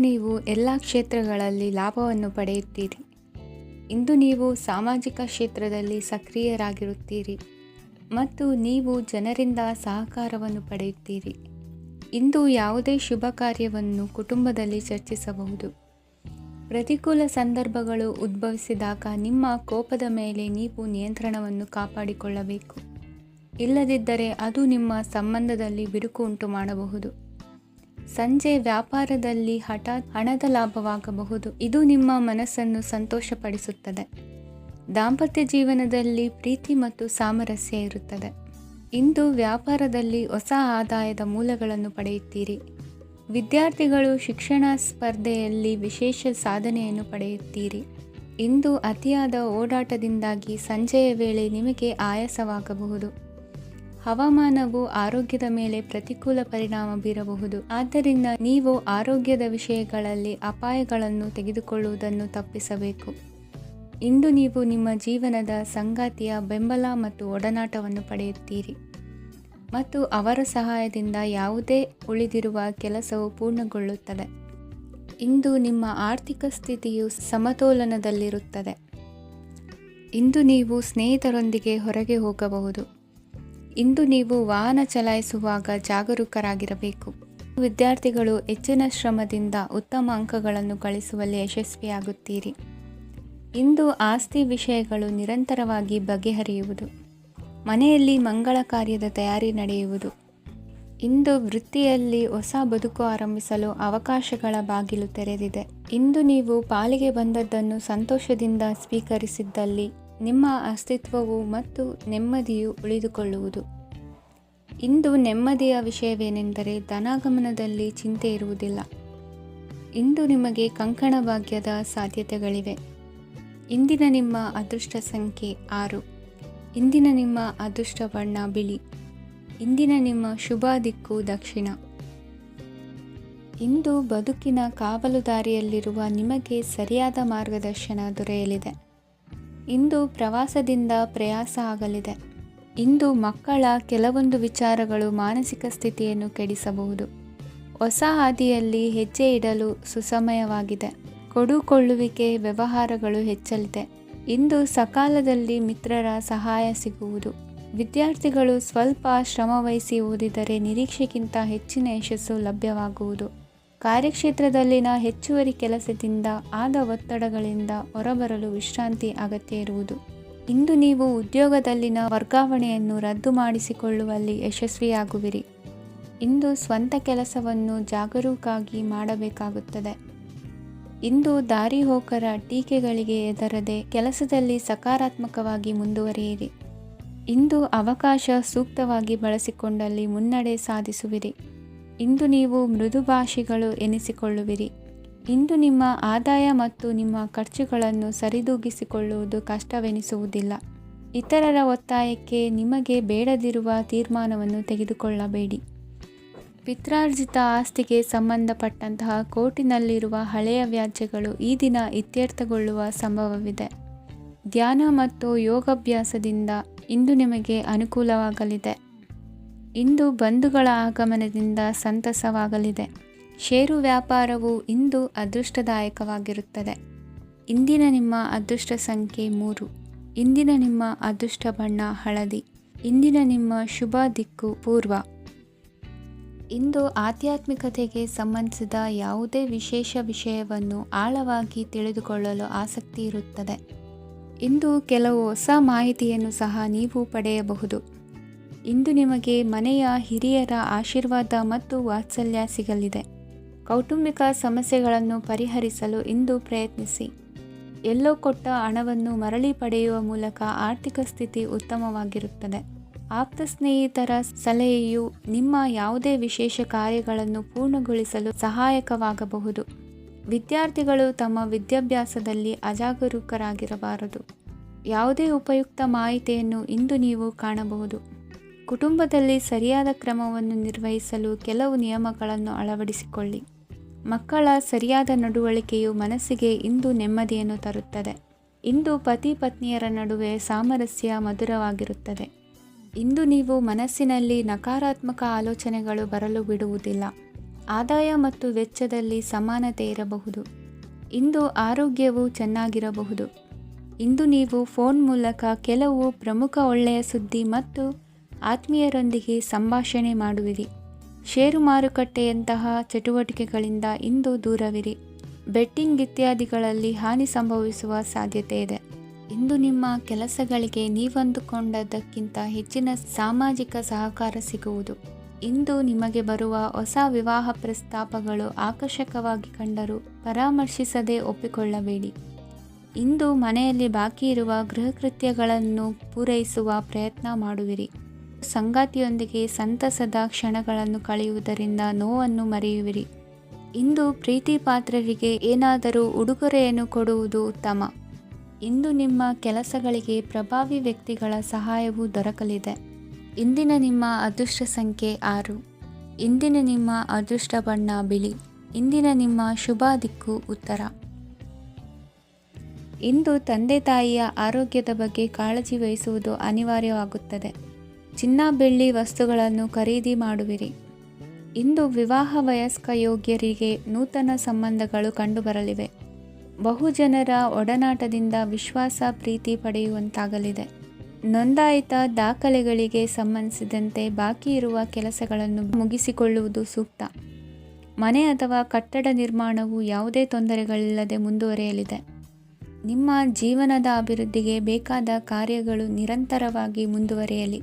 ನೀವು ಎಲ್ಲ ಕ್ಷೇತ್ರಗಳಲ್ಲಿ ಲಾಭವನ್ನು ಪಡೆಯುತ್ತೀರಿ. ಇಂದು ನೀವು ಸಾಮಾಜಿಕ ಕ್ಷೇತ್ರದಲ್ಲಿ ಸಕ್ರಿಯರಾಗಿರುತ್ತೀರಿ ಮತ್ತು ನೀವು ಜನರಿಂದ ಸಹಕಾರವನ್ನು ಪಡೆಯುತ್ತೀರಿ. ಇಂದು ಯಾವುದೇ ಶುಭ ಕಾರ್ಯವನ್ನು ಕುಟುಂಬದಲ್ಲಿ ಚರ್ಚಿಸಬಹುದು. ಪ್ರತಿಕೂಲ ಸಂದರ್ಭಗಳು ಉದ್ಭವಿಸಿದಾಗ ನಿಮ್ಮ ಕೋಪದ ಮೇಲೆ ನೀವು ನಿಯಂತ್ರಣವನ್ನು ಕಾಪಾಡಿಕೊಳ್ಳಬೇಕು. ಇಲ್ಲದಿದ್ದರೆ ಅದು ನಿಮ್ಮ ಸಂಬಂಧದಲ್ಲಿ ಬಿರುಕು ಉಂಟು ಮಾಡಬಹುದು. ಸಂಜೆ ವ್ಯಾಪಾರದಲ್ಲಿ ಹಠಾತ್ ಹಣದ ಲಾಭವಾಗಬಹುದು. ಇದು ನಿಮ್ಮ ಮನಸ್ಸನ್ನು ಸಂತೋಷಪಡಿಸುತ್ತದೆ. ದಾಂಪತ್ಯ ಜೀವನದಲ್ಲಿ ಪ್ರೀತಿ ಮತ್ತು ಸಾಮರಸ್ಯ ಇರುತ್ತದೆ. ಇಂದು ವ್ಯಾಪಾರದಲ್ಲಿ ಹೊಸ ಆದಾಯದ ಮೂಲಗಳನ್ನು ಪಡೆಯುತ್ತೀರಿ. ವಿದ್ಯಾರ್ಥಿಗಳು ಶಿಕ್ಷಣ ಸ್ಪರ್ಧೆಯಲ್ಲಿ ವಿಶೇಷ ಸಾಧನೆಯನ್ನು ಪಡೆಯುತ್ತೀರಿ. ಇಂದು ಅತಿಯಾದ ಓಡಾಟದಿಂದಾಗಿ ಸಂಜೆಯ ವೇಳೆ ನಿಮಗೆ ಆಯಾಸವಾಗಬಹುದು. ಹವಾಮಾನವು ಆರೋಗ್ಯದ ಮೇಲೆ ಪ್ರತಿಕೂಲ ಪರಿಣಾಮ ಬೀರಬಹುದು. ಆದ್ದರಿಂದ ನೀವು ಆರೋಗ್ಯದ ವಿಷಯಗಳಲ್ಲಿ ಅಪಾಯಗಳನ್ನು ತೆಗೆದುಕೊಳ್ಳುವುದನ್ನು ತಪ್ಪಿಸಬೇಕು. ಇಂದು ನೀವು ನಿಮ್ಮ ಜೀವನದ ಸಂಗಾತಿಯ ಬೆಂಬಲ ಮತ್ತು ಒಡನಾಟವನ್ನು ಪಡೆಯುತ್ತೀರಿ ಮತ್ತು ಅವರ ಸಹಾಯದಿಂದ ಯಾವುದೇ ಉಳಿದಿರುವ ಕೆಲಸವು ಪೂರ್ಣಗೊಳ್ಳುತ್ತದೆ. ಇಂದು ನಿಮ್ಮ ಆರ್ಥಿಕ ಸ್ಥಿತಿಯು ಸಮತೋಲನದಲ್ಲಿರುತ್ತದೆ. ಇಂದು ನೀವು ಸ್ನೇಹಿತರೊಂದಿಗೆ ಹೊರಗೆ ಹೋಗಬಹುದು. ಇಂದು ನೀವು ವಾಹನ ಚಲಾಯಿಸುವಾಗ ಜಾಗರೂಕರಾಗಿರಬೇಕು. ವಿದ್ಯಾರ್ಥಿಗಳು ಹೆಚ್ಚಿನ ಶ್ರಮದಿಂದ ಉತ್ತಮ ಅಂಕಗಳನ್ನು ಗಳಿಸುವಲ್ಲಿ ಯಶಸ್ವಿಯಾಗುತ್ತೀರಿ. ಇಂದು ಆಸ್ತಿ ವಿಷಯಗಳು ನಿರಂತರವಾಗಿ ಬಗೆಹರಿಯುವುದು. ಮನೆಯಲ್ಲಿ ಮಂಗಳ ಕಾರ್ಯದ ತಯಾರಿ ನಡೆಯುವುದು. ಇಂದು ವೃತ್ತಿಯಲ್ಲಿ ಹೊಸ ಬದುಕು ಆರಂಭಿಸಲು ಅವಕಾಶಗಳ ಬಾಗಿಲು ತೆರೆದಿದೆ. ಇಂದು ನೀವು ಪಾಲಿಗೆ ಬಂದದ್ದನ್ನು ಸಂತೋಷದಿಂದ ಸ್ವೀಕರಿಸಿದ್ದಲ್ಲಿ ನಿಮ್ಮ ಅಸ್ತಿತ್ವವು ಮತ್ತು ನೆಮ್ಮದಿಯು ಉಳಿದುಕೊಳ್ಳುವುದು. ಇಂದು ನೆಮ್ಮದಿಯ ವಿಷಯವೇನೆಂದರೆ ಧನಾಗಮನದಲ್ಲಿ ಚಿಂತೆ ಇರುವುದಿಲ್ಲ. ಇಂದು ನಿಮಗೆ ಕಂಕಣ ಭಾಗ್ಯದ ಸಾಧ್ಯತೆಗಳಿವೆ. ಇಂದಿನ ನಿಮ್ಮ ಅದೃಷ್ಟ ಸಂಖ್ಯೆ 6. ಇಂದಿನ ನಿಮ್ಮ ಅದೃಷ್ಟ ಬಣ್ಣ ಬಿಳಿ. ಇಂದಿನ ನಿಮ್ಮ ಶುಭ ದಿಕ್ಕು ದಕ್ಷಿಣ. ಇಂದು ಬದುಕಿನ ಕಾವಲುದಾರಿಯಲ್ಲಿರುವ ನಿಮಗೆ ಸರಿಯಾದ ಮಾರ್ಗದರ್ಶನ ದೊರೆಯಲಿದೆ. ಇಂದು ಪ್ರವಾಸದಿಂದ ಪ್ರಯಾಸ ಆಗಲಿದೆ. ಇಂದು ಮಕ್ಕಳ ಕೆಲವೊಂದು ವಿಚಾರಗಳು ಮಾನಸಿಕ ಸ್ಥಿತಿಯನ್ನು ಕೆಡಿಸಬಹುದು. ಹೊಸ ಹಾದಿಯಲ್ಲಿ ಹೆಜ್ಜೆ ಇಡಲು ಸುಸಮಯವಾಗಿದೆ. ಕೊಡುಕೊಳ್ಳುವಿಕೆ ವ್ಯವಹಾರಗಳು ಹೆಚ್ಚಲಿದೆ. ಇಂದು ಸಕಾಲದಲ್ಲಿ ಮಿತ್ರರ ಸಹಾಯ ಸಿಗುವುದು. ವಿದ್ಯಾರ್ಥಿಗಳು ಸ್ವಲ್ಪ ಶ್ರಮವಹಿಸಿ ಓದಿದರೆ ನಿರೀಕ್ಷೆಗಿಂತ ಹೆಚ್ಚಿನ ಯಶಸ್ಸು ಲಭ್ಯವಾಗುವುದು. ಕಾರ್ಯಕ್ಷೇತ್ರದಲ್ಲಿನ ಹೆಚ್ಚುವರಿ ಕೆಲಸದಿಂದ ಆದ ಒತ್ತಡಗಳಿಂದ ಹೊರಬರಲು ವಿಶ್ರಾಂತಿ ಅಗತ್ಯ ಇರುವುದು. ಇಂದು ನೀವು ಉದ್ಯೋಗದಲ್ಲಿನ ವರ್ಗಾವಣೆಯನ್ನು ರದ್ದು ಮಾಡಿಸಿಕೊಳ್ಳುವಲ್ಲಿ ಯಶಸ್ವಿಯಾಗುವಿರಿ. ಇಂದು ಸ್ವಂತ ಕೆಲಸವನ್ನು ಜಾಗರೂಕರಾಗಿ ಮಾಡಬೇಕಾಗುತ್ತದೆ. ಇಂದು ದಾರಿಹೋಕರ ಟೀಕೆಗಳಿಗೆ ಹೆದರದೆ ಕೆಲಸದಲ್ಲಿ ಸಕಾರಾತ್ಮಕವಾಗಿ ಮುಂದುವರಿಯಿರಿ. ಇಂದು ಅವಕಾಶ ಸೂಕ್ತವಾಗಿ ಬಳಸಿಕೊಂಡಲ್ಲಿ ಮುನ್ನಡೆ ಸಾಧಿಸುವಿರಿ. ಇಂದು ನೀವು ಮೃದುಭಾಷಿಗಳು ಎನಿಸಿಕೊಳ್ಳುವಿರಿ. ಇಂದು ನಿಮ್ಮ ಆದಾಯ ಮತ್ತು ನಿಮ್ಮ ಖರ್ಚುಗಳನ್ನು ಸರಿದೂಗಿಸಿಕೊಳ್ಳುವುದು ಕಷ್ಟವೆನಿಸುವುದಿಲ್ಲ. ಇತರರ ಒತ್ತಾಯಕ್ಕೆ ನಿಮಗೆ ಬೇಡದಿರುವ ತೀರ್ಮಾನವನ್ನು ತೆಗೆದುಕೊಳ್ಳಬೇಡಿ. ಪಿತ್ರಾರ್ಜಿತ ಆಸ್ತಿಗೆ ಸಂಬಂಧಪಟ್ಟಂತಹ ಕೋರ್ಟಿನಲ್ಲಿರುವ ಹಳೆಯ ವ್ಯಾಜ್ಯಗಳು ಈ ದಿನ ಇತ್ಯರ್ಥಗೊಳ್ಳುವ ಸಂಭವವಿದೆ. ಧ್ಯಾನ ಮತ್ತು ಯೋಗಾಭ್ಯಾಸದಿಂದ ಇಂದು ನಿಮಗೆ ಅನುಕೂಲವಾಗಲಿದೆ. ಇಂದು ಬಂಧುಗಳ ಆಗಮನದಿಂದ ಸಂತಸವಾಗಲಿದೆ. ಷೇರು ವ್ಯಾಪಾರವು ಇಂದು ಅದೃಷ್ಟದಾಯಕವಾಗಿರುತ್ತದೆ. ಇಂದಿನ ನಿಮ್ಮ ಅದೃಷ್ಟ ಸಂಖ್ಯೆ 3. ಇಂದಿನ ನಿಮ್ಮ ಅದೃಷ್ಟ ಬಣ್ಣ ಹಳದಿ. ಇಂದಿನ ನಿಮ್ಮ ಶುಭ ದಿಕ್ಕು ಪೂರ್ವ. ಇಂದು ಆಧ್ಯಾತ್ಮಿಕತೆಗೆ ಸಂಬಂಧಿಸಿದ ಯಾವುದೇ ವಿಶೇಷ ವಿಷಯವನ್ನು ಆಳವಾಗಿ ತಿಳಿದುಕೊಳ್ಳಲು ಆಸಕ್ತಿ ಇರುತ್ತದೆ. ಇಂದು ಕೆಲವು ಹೊಸ ಮಾಹಿತಿಯನ್ನು ಸಹ ನೀವು ಪಡೆಯಬಹುದು. ಇಂದು ನಿಮಗೆ ಮನೆಯ ಹಿರಿಯರ ಆಶೀರ್ವಾದ ಮತ್ತು ವಾತ್ಸಲ್ಯ ಸಿಗಲಿದೆ. ಕೌಟುಂಬಿಕ ಸಮಸ್ಯೆಗಳನ್ನು ಪರಿಹರಿಸಲು ಇಂದು ಪ್ರಯತ್ನಿಸಿ. ಎಲ್ಲೋ ಕೊಟ್ಟ ಹಣವನ್ನು ಮರಳಿ ಪಡೆಯುವ ಮೂಲಕ ಆರ್ಥಿಕ ಸ್ಥಿತಿ ಉತ್ತಮವಾಗಿರುತ್ತದೆ. ಆಪ್ತ ಸ್ನೇಹಿತರ ಸಲಹೆಯು ನಿಮ್ಮ ಯಾವುದೇ ವಿಶೇಷ ಕಾರ್ಯಗಳನ್ನು ಪೂರ್ಣಗೊಳಿಸಲು ಸಹಾಯಕವಾಗಬಹುದು. ವಿದ್ಯಾರ್ಥಿಗಳು ತಮ್ಮ ವಿದ್ಯಾಭ್ಯಾಸದಲ್ಲಿ ಅಜಾಗರೂಕರಾಗಿರಬಾರದು. ಯಾವುದೇ ಉಪಯುಕ್ತ ಮಾಹಿತಿಯನ್ನು ಇಂದು ನೀವು ಕಾಣಬಹುದು. ಕುಟುಂಬದಲ್ಲಿ ಸರಿಯಾದ ಕ್ರಮವನ್ನು ನಿರ್ವಹಿಸಲು ಕೆಲವು ನಿಯಮಗಳನ್ನು ಅಳವಡಿಸಿಕೊಳ್ಳಿ. ಮಕ್ಕಳ ಸರಿಯಾದ ನಡವಳಿಕೆಯು ಮನಸ್ಸಿಗೆ ಇಂದು ನೆಮ್ಮದಿಯನ್ನು ತರುತ್ತದೆ. ಇಂದು ಪತಿ ಪತ್ನಿಯರ ನಡುವೆ ಸಾಮರಸ್ಯ ಮಧುರವಾಗಿರುತ್ತದೆ. ಇಂದು ನೀವು ಮನಸ್ಸಿನಲ್ಲಿ ನಕಾರಾತ್ಮಕ ಆಲೋಚನೆಗಳು ಬರಲು ಬಿಡುವುದಿಲ್ಲ. ಆದಾಯ ಮತ್ತು ವೆಚ್ಚದಲ್ಲಿ ಸಮಾನತೆ ಇರಬಹುದು. ಇಂದು ಆರೋಗ್ಯವು ಚೆನ್ನಾಗಿರಬಹುದು. ಇಂದು ನೀವು ಫೋನ್ ಮೂಲಕ ಕೆಲವು ಪ್ರಮುಖ ಒಳ್ಳೆಯ ಸುದ್ದಿ ಮತ್ತು ಆತ್ಮೀಯರೊಂದಿಗೆ ಸಂಭಾಷಣೆ ಮಾಡುವಿರಿ. ಷೇರು ಮಾರುಕಟ್ಟೆಯಂತಹ ಚಟುವಟಿಕೆಗಳಿಂದ ಇಂದು ದೂರವಿರಿ. ಬೆಟ್ಟಿಂಗ್ ಇತ್ಯಾದಿಗಳಲ್ಲಿ ಹಾನಿ ಸಂಭವಿಸುವ ಸಾಧ್ಯತೆ ಇದೆ. ಇಂದು ನಿಮ್ಮ ಕೆಲಸಗಳಿಗೆ ನೀವಂದುಕೊಂಡದ್ದಕ್ಕಿಂತ ಹೆಚ್ಚಿನ ಸಾಮಾಜಿಕ ಸಹಕಾರ ಸಿಗುವುದು. ಇಂದು ನಿಮಗೆ ಬರುವ ಹೊಸ ವಿವಾಹ ಪ್ರಸ್ತಾಪಗಳು ಆಕರ್ಷಕವಾಗಿ ಕಂಡರೂ ಪರಾಮರ್ಶಿಸದೆ ಒಪ್ಪಿಕೊಳ್ಳಬೇಡಿ. ಇಂದು ಮನೆಯಲ್ಲಿ ಬಾಕಿ ಇರುವ ಗೃಹಕೃತ್ಯಗಳನ್ನು ಪೂರೈಸುವ ಪ್ರಯತ್ನ ಮಾಡುವಿರಿ. ಸಂಗಾತಿಯೊಂದಿಗೆ ಸಂತಸದ ಕ್ಷಣಗಳನ್ನು ಕಳೆಯುವುದರಿಂದ ನೋವನ್ನು ಮರೆಯುವಿರಿ. ಇಂದು ಪ್ರೀತಿ ಪಾತ್ರರಿಗೆ ಏನಾದರೂ ಉಡುಗೊರೆಯನ್ನು ಕೊಡುವುದು ಉತ್ತಮ. ಇಂದು ನಿಮ್ಮ ಕೆಲಸಗಳಿಗೆ ಪ್ರಭಾವಿ ವ್ಯಕ್ತಿಗಳ ಸಹಾಯವು ದೊರಕಲಿದೆ. ಇಂದಿನ ನಿಮ್ಮ ಅದೃಷ್ಟ ಸಂಖ್ಯೆ 6. ಇಂದಿನ ನಿಮ್ಮ ಅದೃಷ್ಟ ಬಣ್ಣ ಬಿಳಿ. ಇಂದಿನ ನಿಮ್ಮ ಶುಭ ದಿಕ್ಕು ಉತ್ತರ. ಇಂದು ತಂದೆ ತಾಯಿಯ ಆರೋಗ್ಯದ ಬಗ್ಗೆ ಕಾಳಜಿ ವಹಿಸುವುದು ಅನಿವಾರ್ಯವಾಗುತ್ತದೆ. ಚಿನ್ನ ಬೆಳ್ಳಿ ವಸ್ತುಗಳನ್ನು ಖರೀದಿ ಮಾಡುವಿರಿ. ಇಂದು ವಿವಾಹ ವಯಸ್ಕ ಯೋಗ್ಯರಿಗೆ ನೂತನ ಸಂಬಂಧಗಳು ಕಂಡುಬರಲಿವೆ. ಬಹುಜನರ ಒಡನಾಟದಿಂದ ವಿಶ್ವಾಸ ಪ್ರೀತಿ ಪಡೆಯುವಂತಾಗಲಿದೆ. ನೋಂದಾಯಿತ ದಾಖಲೆಗಳಿಗೆ ಸಂಬಂಧಿಸಿದಂತೆ ಬಾಕಿ ಇರುವ ಕೆಲಸಗಳನ್ನು ಮುಗಿಸಿಕೊಳ್ಳುವುದು ಸೂಕ್ತ. ಮನೆ ಅಥವಾ ಕಟ್ಟಡ ನಿರ್ಮಾಣವು ಯಾವುದೇ ತೊಂದರೆಗಳಿಲ್ಲದೆ ಮುಂದುವರಿಯಲಿದೆ. ನಿಮ್ಮ ಜೀವನದ ಅಭಿವೃದ್ಧಿಗೆ ಬೇಕಾದ ಕಾರ್ಯಗಳು ನಿರಂತರವಾಗಿ ಮುಂದುವರಿಯಲಿ.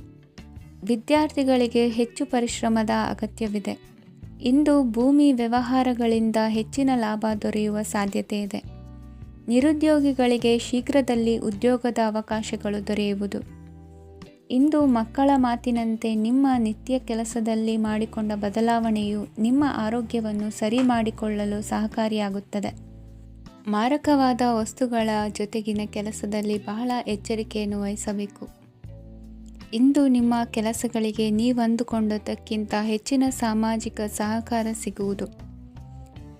ವಿದ್ಯಾರ್ಥಿಗಳಿಗೆ ಹೆಚ್ಚು ಪರಿಶ್ರಮದ ಅಗತ್ಯವಿದೆ. ಇಂದು ಭೂಮಿ ವ್ಯವಹಾರಗಳಿಂದ ಹೆಚ್ಚಿನ ಲಾಭ ದೊರೆಯುವ ಸಾಧ್ಯತೆ ಇದೆ. ನಿರುದ್ಯೋಗಿಗಳಿಗೆ ಶೀಘ್ರದಲ್ಲಿ ಉದ್ಯೋಗದ ಅವಕಾಶಗಳು ದೊರೆಯುವುದು. ಇಂದು ಮಕ್ಕಳ ಮಾತಿನಂತೆ ನಿಮ್ಮ ನಿತ್ಯ ಕೆಲಸದಲ್ಲಿ ಮಾಡಿಕೊಂಡ ಬದಲಾವಣೆಯು ನಿಮ್ಮ ಆರೋಗ್ಯವನ್ನು ಸರಿ ಮಾಡಿಕೊಳ್ಳಲು ಸಹಕಾರಿಯಾಗುತ್ತದೆ. ಮಾರಕವಾದ ವಸ್ತುಗಳ ಜೊತೆಗಿನ ಕೆಲಸದಲ್ಲಿ ಬಹಳ ಎಚ್ಚರಿಕೆಯನ್ನು ವಹಿಸಬೇಕು. ಇಂದು ನಿಮ್ಮ ಕೆಲಸಗಳಿಗೆ ನೀವಂದುಕೊಂಡದ್ದಕ್ಕಿಂತ ಹೆಚ್ಚಿನ ಸಾಮಾಜಿಕ ಸಹಕಾರ ಸಿಗುವುದು.